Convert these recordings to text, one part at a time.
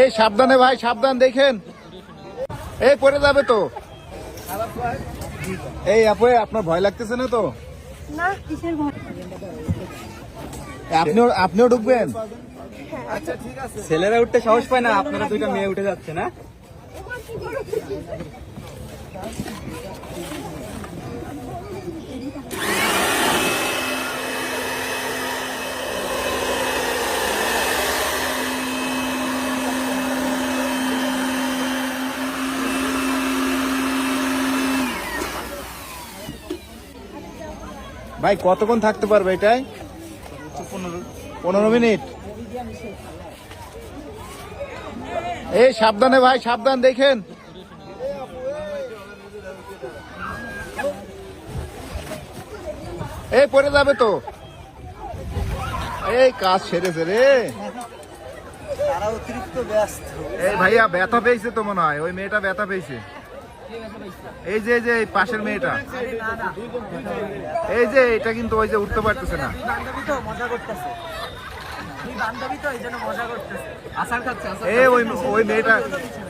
এই সাবধানে ভাই, সাবধান দেখেন, এই পড়ে যাবে তো। এই আপু, আপনার ভয় লাগতেছে না তো? না, কিসের ভয়? আপনিও ঢুকবেন? আচ্ছা ঠিক আছে। ছেলেরা উঠতে সাহস পায় না, আপনারা দুইটা মেয়ে উঠে যাচ্ছে না? ভাই কতক্ষণ থাকতে পারবে এটাই? 15 মিনিট। এই সাবধানে ভাই, সাবধান দেখেন। এই পড়ে যাবে তো। এই কাজ সেরেছে রে। তারা অতিরিক্ত ব্যস্ত। এই ভাইয়া ব্যথা পেয়েছে তো মনে হয়, ওই মেয়েটা ব্যথা পেয়েছে। এই যে এই পাশের মেয়েটা, এই যে এটা কিন্তু ওই যে উঠতে পারতেছে না। বান্ধবী তো মজা করতেছে, বান্ধবী তো এই জন্য মজা করতেছে, আসার খাচ্ছে। এই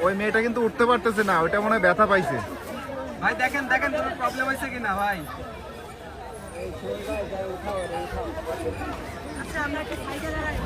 ওই মেয়েটা কিন্তু উঠতে পারতেছে না, ওইটা মনে হয় ব্যথা পাইছে। ভাই দেখেন দেখেন কোনো প্রবলেম হয়েছে কিনা ভাই। আচ্ছা, আমরা কি সাইডে দাঁড়াই?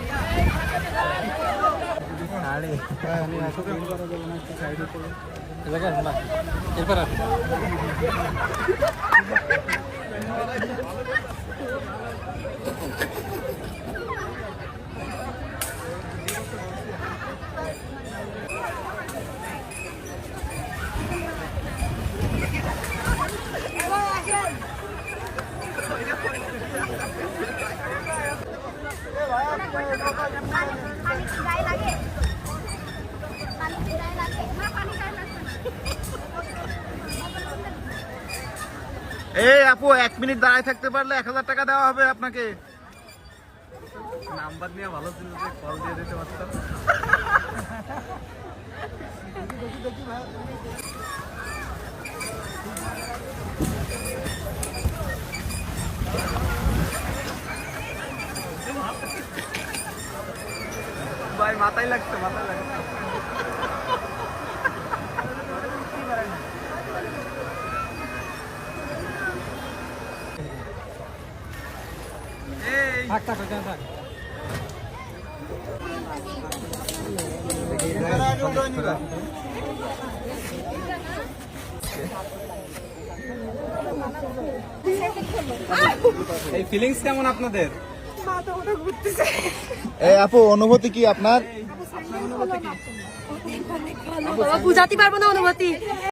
এই আপু, 1 মিনিট দাঁড়ায় থাকতে পারলে 1000 টাকা দেওয়া হবে আপনাকে। নাম্বার নিয়ে ভালো ছিল যে কল দিয়ে দিতে পারতাম। ভাই মাথায় লাগছে, মাথায় লাগছে। এই ফিলিংস কেমন আপনাদের? এই আপু, অনুভূতি কি আপনার? বুঝাতে পারবো না অনুভূতি।